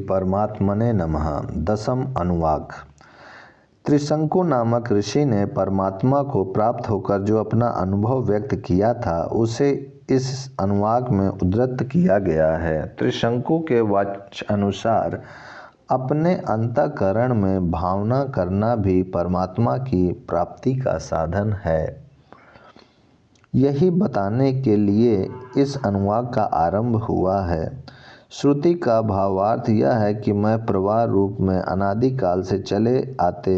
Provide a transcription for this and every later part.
परमात्मने नमः। दसम अनुवाक। त्रिशंकु नामक ऋषि ने परमात्मा को प्राप्त होकर जो अपना अनुभव व्यक्त किया था उसे इस अनुवाक में उद्धृत किया गया है। त्रिशंकु के वाक्य अनुसार अपने अंतःकरण में भावना करना भी परमात्मा की प्राप्ति का साधन है। यही बताने के लिए इस अनुवाक का आरंभ हुआ है। श्रुति का भावार्थ यह है कि मैं प्रवाह रूप में अनादिकाल से चले आते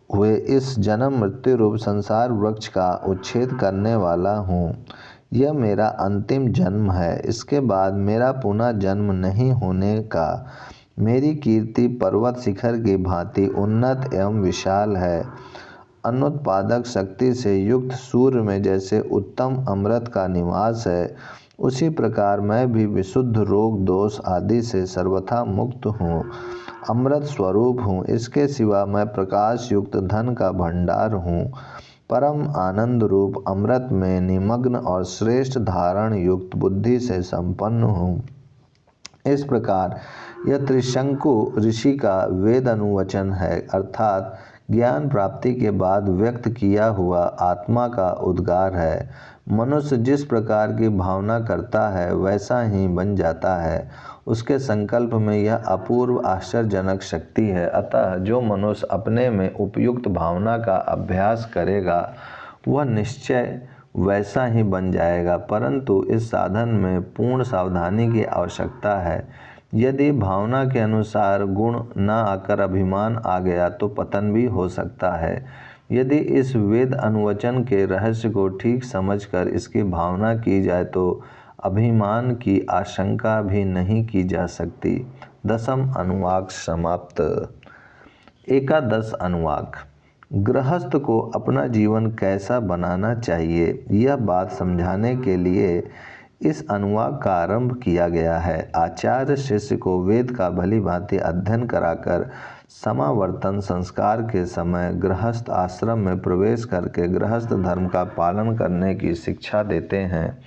हुए इस जन्म मृत्यु रूप संसार वृक्ष का उच्छेद करने वाला हूँ। यह मेरा अंतिम जन्म है। इसके बाद मेरा पुनः जन्म नहीं होने का। मेरी कीर्ति पर्वत शिखर की भांति उन्नत एवं विशाल है। अनुत्पादक शक्ति से युक्त सूर्य में जैसे उत्तम अमृत का निवास है, उसी प्रकार मैं भी विशुद्ध रोग दोष आदि से सर्वथा मुक्त हूँ, अमृत स्वरूप हूँ। इसके सिवा मैं प्रकाश युक्त धन का भंडार हूँ, परम आनंद रूप अमृत में निमग्न और श्रेष्ठ धारण युक्त बुद्धि से संपन्न हूँ। इस प्रकार यह त्रिशंकु ऋषि का वेद अनुवचन है, अर्थात ज्ञान प्राप्ति के बाद व्यक्त किया हुआ आत्मा का उद्गार है। मनुष्य जिस प्रकार की भावना करता है वैसा ही बन जाता है। उसके संकल्प में यह अपूर्व आश्चर्यजनक शक्ति है। अतः जो मनुष्य अपने में उपयुक्त भावना का अभ्यास करेगा वह निश्चय वैसा ही बन जाएगा, परंतु इस साधन में पूर्ण सावधानी की आवश्यकता है। यदि भावना के अनुसार गुण न आकर अभिमान आ गया तो पतन भी हो सकता है। यदि इस वेद अनुवचन के रहस्य को ठीक समझकर इसकी भावना की जाए तो अभिमान की आशंका भी नहीं की जा सकती। दसम अनुवाक समाप्त। एकादश अनुवाक। गृहस्थ को अपना जीवन कैसा बनाना चाहिए, यह बात समझाने के लिए इस अनुवाक का आरंभ किया गया है। आचार्य शिष्य को वेद का भली भांति अध्ययन कराकर समावर्तन संस्कार के समय गृहस्थ आश्रम में प्रवेश करके गृहस्थ धर्म का पालन करने की शिक्षा देते हैं।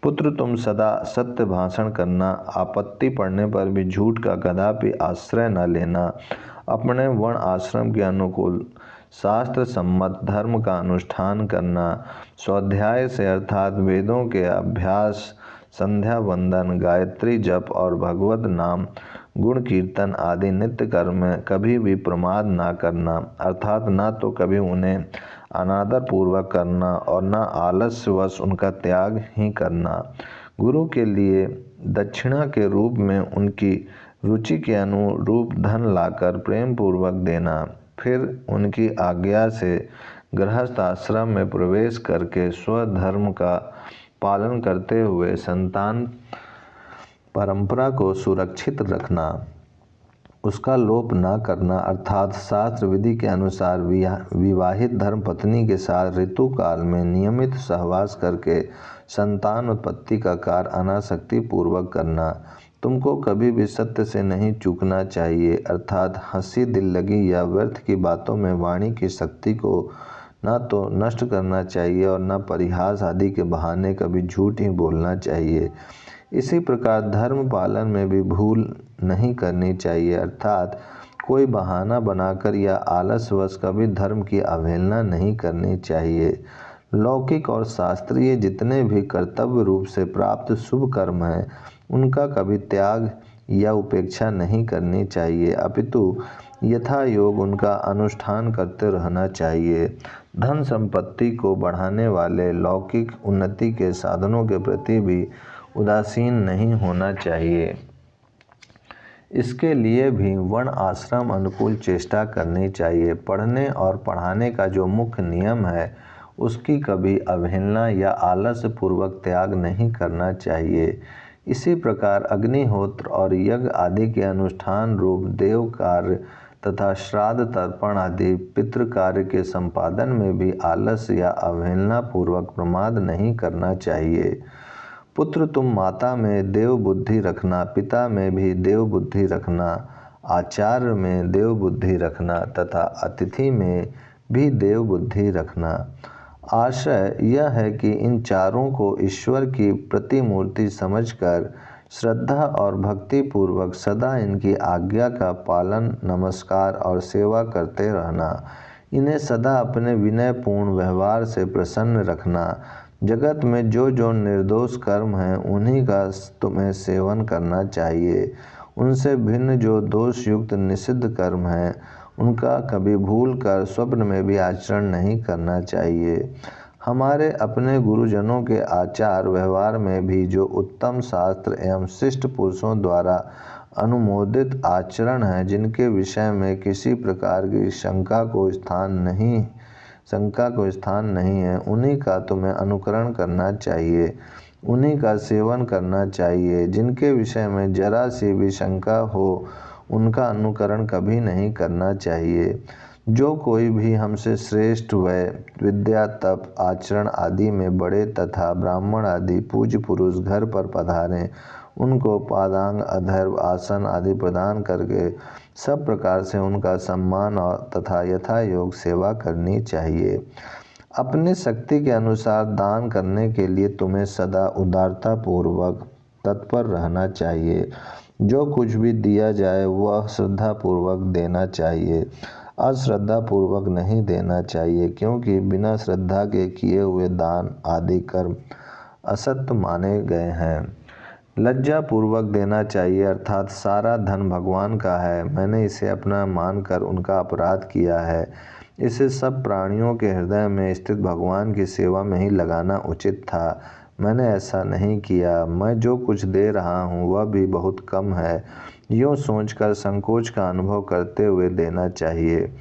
पुत्र, तुम सदा सत्य भाषण करना, आपत्ति पड़ने पर भी झूठ का कदापि आश्रय न लेना, अपने वर्ण आश्रम के अनुकूल शास्त्र सम्मत धर्म का अनुष्ठान करना, स्वाध्याय से अर्थात वेदों के अभ्यास, संध्या वंदन, गायत्री जप और भगवत नाम गुण कीर्तन आदि नित्य कर्म में कभी भी प्रमाद ना करना, अर्थात न तो कभी उन्हें अनादर पूर्वक करना और न आलस्यवश उनका त्याग ही करना। गुरु के लिए दक्षिणा के रूप में उनकी रुचि के अनुरूप धन लाकर प्रेम पूर्वक देना, फिर उनकी आज्ञा से गृहस्थ आश्रम में प्रवेश करके स्वधर्म का पालन करते हुए संतान परंपरा को सुरक्षित रखना, उसका लोप न करना, अर्थात शास्त्र विधि के अनुसार विवाहित धर्मपत्नी के साथ ऋतु काल में नियमित सहवास करके संतान उत्पत्ति का कार्य अनासक्ति पूर्वक करना। तुमको कभी भी सत्य से नहीं चूकना चाहिए, अर्थात हंसी दिल लगी या व्यर्थ की बातों में वाणी की शक्ति को न तो नष्ट करना चाहिए और न परिहास आदि के बहाने कभी झूठ ही बोलना चाहिए। इसी प्रकार धर्म पालन में भी भूल नहीं करनी चाहिए, अर्थात कोई बहाना बनाकर या आलसवश कभी धर्म की अवहेलना नहीं करनी चाहिए। लौकिक और शास्त्रीय जितने भी कर्तव्य रूप से प्राप्त शुभ कर्म हैं उनका कभी त्याग या उपेक्षा नहीं करनी चाहिए, अपितु यथा योग उनका अनुष्ठान करते रहना चाहिए। धन संपत्ति को बढ़ाने वाले लौकिक उन्नति के साधनों के प्रति भी उदासीन नहीं होना चाहिए। इसके लिए भी वर्ण आश्रम अनुकूल चेष्टा करनी चाहिए। पढ़ने और पढ़ाने का जो मुख्य नियम है उसकी कभी अवहेलना या आलस्य पूर्वक त्याग नहीं करना चाहिए। इसी प्रकार अग्निहोत्र और यज्ञ आदि के अनुष्ठान रूप देव कार्य तथा श्राद्ध तर्पण आदि पितृ कार्य के संपादन में भी आलस्य या अवहेलना पूर्वक प्रमाद नहीं करना चाहिए। पुत्र, तुम माता में देव बुद्धि रखना, पिता में भी देव बुद्धि रखना, आचार्य में देव बुद्धि रखना तथा अतिथि में भी देव बुद्धि रखना। आशय यह है कि इन चारों को ईश्वर की प्रतिमूर्ति समझकर श्रद्धा और भक्ति पूर्वक सदा इनकी आज्ञा का पालन, नमस्कार और सेवा करते रहना। इन्हें सदा अपने विनयपूर्ण व्यवहार से प्रसन्न रखना। जगत में जो जो निर्दोष कर्म हैं उन्हीं का तुम्हें सेवन करना चाहिए। उनसे भिन्न जो दोष युक्त निषिद्ध कर्म हैं उनका कभी भूल कर स्वप्न में भी आचरण नहीं करना चाहिए। हमारे अपने गुरुजनों के आचार व्यवहार में भी जो उत्तम शास्त्र एवं शिष्ट पुरुषों द्वारा अनुमोदित आचरण है, जिनके विषय में किसी प्रकार की शंका को स्थान नहीं है, उन्हीं का तुम्हें अनुकरण करना चाहिए, उन्हीं का सेवन करना चाहिए। जिनके विषय में जरा सी भी शंका हो उनका अनुकरण कभी नहीं करना चाहिए। जो कोई भी हमसे श्रेष्ठ वय, विद्या, तप, आचरण आदि में बड़े तथा ब्राह्मण आदि पूज्य पुरुष घर पर पधारें, उनको पादांग, अधर्व, आसन आदि प्रदान करके सब प्रकार से उनका सम्मान और तथा यथा योग सेवा करनी चाहिए। अपनी शक्ति के अनुसार दान करने के लिए तुम्हें सदा उदारता पूर्वक तत्पर रहना चाहिए। जो कुछ भी दिया जाए वह श्रद्धा पूर्वक देना चाहिए, अश्रद्धा पूर्वक नहीं देना चाहिए, क्योंकि बिना श्रद्धा के किए हुए दान आदि कर्म असत्य माने गए हैं। लज्जा पूर्वक देना चाहिए, अर्थात सारा धन भगवान का है, मैंने इसे अपना मानकर उनका अपराध किया है, इसे सब प्राणियों के हृदय में स्थित भगवान की सेवा में ही लगाना उचित था, मैंने ऐसा नहीं किया, मैं जो कुछ दे रहा हूँ वह भी बहुत कम है, यूँ सोचकर संकोच का अनुभव करते हुए देना चाहिए।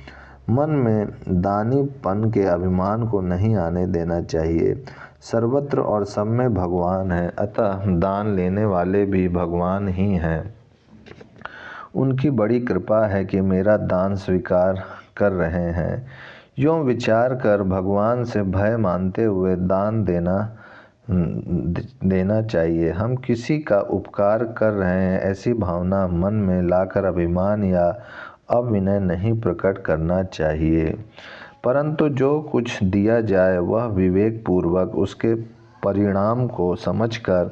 मन में दानीपन के अभिमान को नहीं आने देना चाहिए। सर्वत्र और सब में भगवान है, अतः दान लेने वाले भी भगवान ही हैं। उनकी बड़ी कृपा है कि मेरा दान स्वीकार कर रहे हैं। यूँ विचार कर भगवान से भय मानते हुए दान देना चाहिए। हम किसी का उपकार कर रहे हैं ऐसी भावना मन में लाकर अभिमान या अविनय नहीं प्रकट करना चाहिए, परंतु जो कुछ दिया जाए वह विवेक पूर्वक उसके परिणाम को समझकर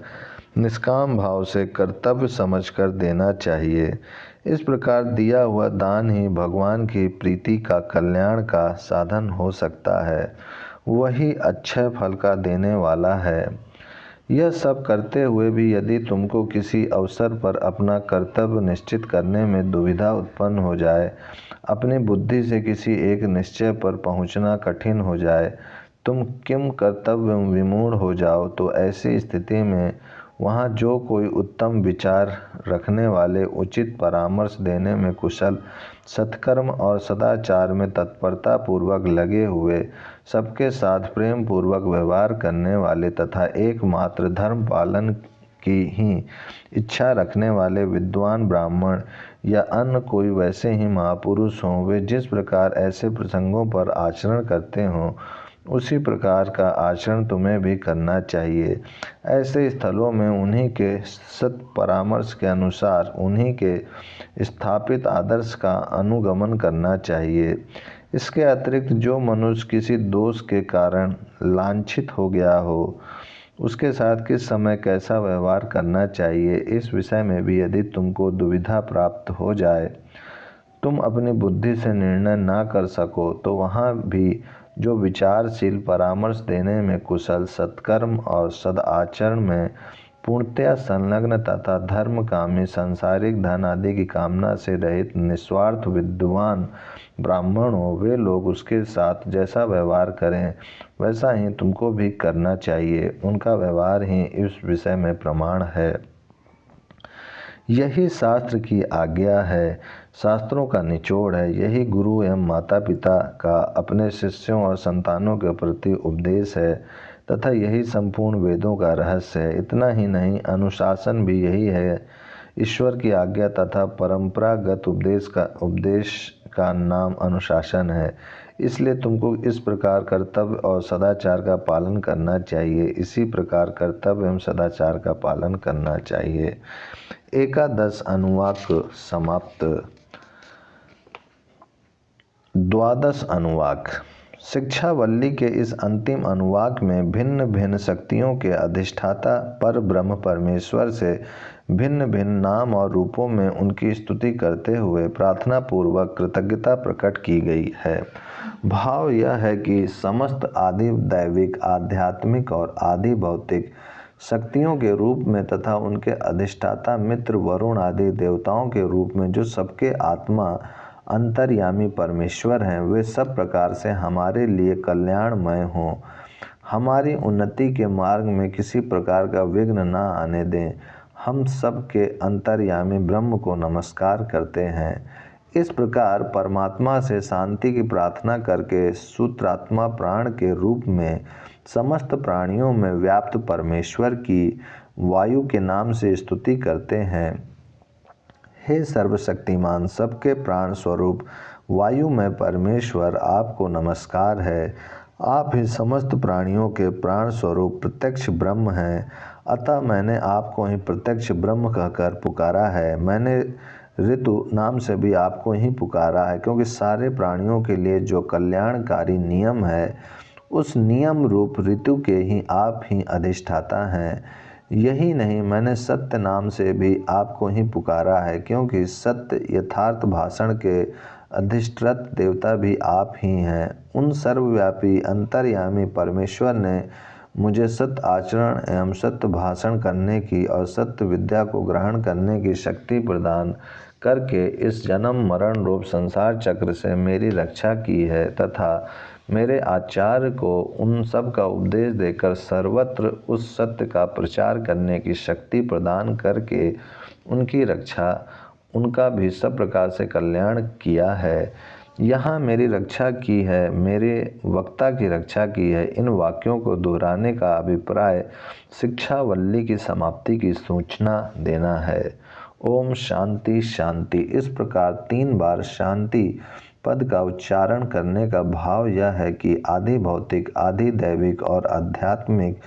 निष्काम भाव से कर्तव्य समझकर देना चाहिए। इस प्रकार दिया हुआ दान ही भगवान की प्रीति का, कल्याण का साधन हो सकता है, वही अक्षय फल का देने वाला है। यह सब करते हुए भी यदि तुमको किसी अवसर पर अपना कर्तव्य निश्चित करने में दुविधा उत्पन्न हो जाए, अपनी बुद्धि से किसी एक निश्चय पर पहुंचना कठिन हो जाए, तुम किम कर्तव्य विमूढ़ हो जाओ, तो ऐसी स्थिति में वहाँ जो कोई उत्तम विचार रखने वाले, उचित परामर्श देने में कुशल, सत्कर्म और सदाचार में तत्परता पूर्वक लगे हुए, सबके साथ प्रेम पूर्वक व्यवहार करने वाले तथा एकमात्र धर्म पालन की ही इच्छा रखने वाले विद्वान ब्राह्मण या अन्य कोई वैसे ही महापुरुष हों, वे जिस प्रकार ऐसे प्रसंगों पर आचरण करते हों उसी प्रकार का आचरण तुम्हें भी करना चाहिए। ऐसे स्थलों में उन्हीं के सत् परामर्श के अनुसार उन्हीं के स्थापित आदर्श का अनुगमन करना चाहिए। इसके अतिरिक्त जो मनुष्य किसी दोष के कारण लांछित हो गया हो, उसके साथ किस समय कैसा व्यवहार करना चाहिए, इस विषय में भी यदि तुमको दुविधा प्राप्त हो जाए, तुम अपनी बुद्धि से निर्णय ना कर सको, तो वहाँ भी जो विचारशील, परामर्श देने में कुशल, सत्कर्म और सदाचरण में पूर्णतया संलग्न तथा धर्मकामी, सांसारिक धन आदि की कामना से रहित निस्वार्थ विद्वान ब्राह्मण हो, वे लोग उसके साथ जैसा व्यवहार करें वैसा ही तुमको भी करना चाहिए। उनका व्यवहार ही इस विषय में प्रमाण है। यही शास्त्र की आज्ञा है, शास्त्रों का निचोड़ है। यही गुरु एवं माता पिता का अपने शिष्यों और संतानों के प्रति उपदेश है तथा यही संपूर्ण वेदों का रहस्य है। इतना ही नहीं, अनुशासन भी यही है। ईश्वर की आज्ञा तथा परंपरागत उपदेश का नाम अनुशासन है। इसलिए तुमको इस प्रकार कर्तव्य और सदाचार का पालन करना चाहिए। इसी प्रकार कर्तव्य एवं सदाचार का पालन करना चाहिए। एकादश अनुवाक समाप्त। द्वादश अनुवाक। शिक्षावल्ली के इस अंतिम अनुवाक में भिन्न भिन्न शक्तियों के अधिष्ठाता पर ब्रह्म परमेश्वर से भिन्न भिन्न नाम और रूपों में उनकी स्तुति करते हुए प्रार्थना पूर्वक कृतज्ञता प्रकट की गई है। भाव यह है कि समस्त आदि दैविक, आध्यात्मिक और आदि भौतिक शक्तियों के रूप में तथा उनके अधिष्ठाता मित्र वरुण आदि देवताओं के रूप में जो सबके आत्मा अंतर्यामी परमेश्वर हैं, वे सब प्रकार से हमारे लिए कल्याणमय हों, हमारी उन्नति के मार्ग में किसी प्रकार का विघ्न न आने दें। हम सब के अंतर्यामी ब्रह्म को नमस्कार करते हैं। इस प्रकार परमात्मा से शांति की प्रार्थना करके सूत्रात्मा प्राण के रूप में समस्त प्राणियों में व्याप्त परमेश्वर की वायु के नाम से स्तुति करते हैं। हे सर्वशक्तिमान, सबके प्राण स्वरूप वायु में परमेश्वर, आपको नमस्कार है। आप ही समस्त प्राणियों के प्राण स्वरूप प्रत्यक्ष ब्रह्म हैं, अतः मैंने आपको ही प्रत्यक्ष ब्रह्म कहकर पुकारा है। मैंने ऋतु नाम से भी आपको ही पुकारा है, क्योंकि सारे प्राणियों के लिए जो कल्याणकारी नियम है, उस नियम रूप ऋतु के ही आप ही अधिष्ठाता हैं। यही नहीं, मैंने सत्य नाम से भी आपको ही पुकारा है, क्योंकि सत्य यथार्थ भाषण के अधिष्ठित देवता भी आप ही हैं। उन सर्वव्यापी अंतर्यामी परमेश्वर ने मुझे सत्य आचरण एवं सत्य भाषण करने की और सत्य विद्या को ग्रहण करने की शक्ति प्रदान करके इस जन्म मरण रूप संसार चक्र से मेरी रक्षा की है, तथा मेरे आचार्य को उन सब का उपदेश देकर सर्वत्र उस सत्य का प्रचार करने की शक्ति प्रदान करके उनकी रक्षा, उनका भी सब प्रकार से कल्याण किया है। यहाँ मेरी रक्षा की है, मेरे वक्ता की रक्षा की है। इन वाक्यों को दोहराने का अभिप्राय शिक्षावल्ली की समाप्ति की सूचना देना है। ओम शांति शांति। इस प्रकार 3 बार शांति पद का उच्चारण करने का भाव यह है कि आदि भौतिक, आदि दैविक और आध्यात्मिक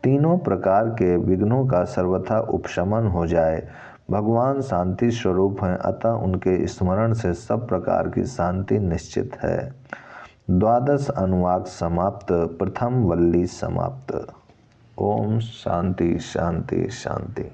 तीनों प्रकार के विघ्नों का सर्वथा उपशमन हो जाए। भगवान शांति स्वरूप हैं, अतः उनके स्मरण से सब प्रकार की शांति निश्चित है। 12 अनुवाक समाप्त। प्रथम वल्ली समाप्त। ओम शांति शांति शांति।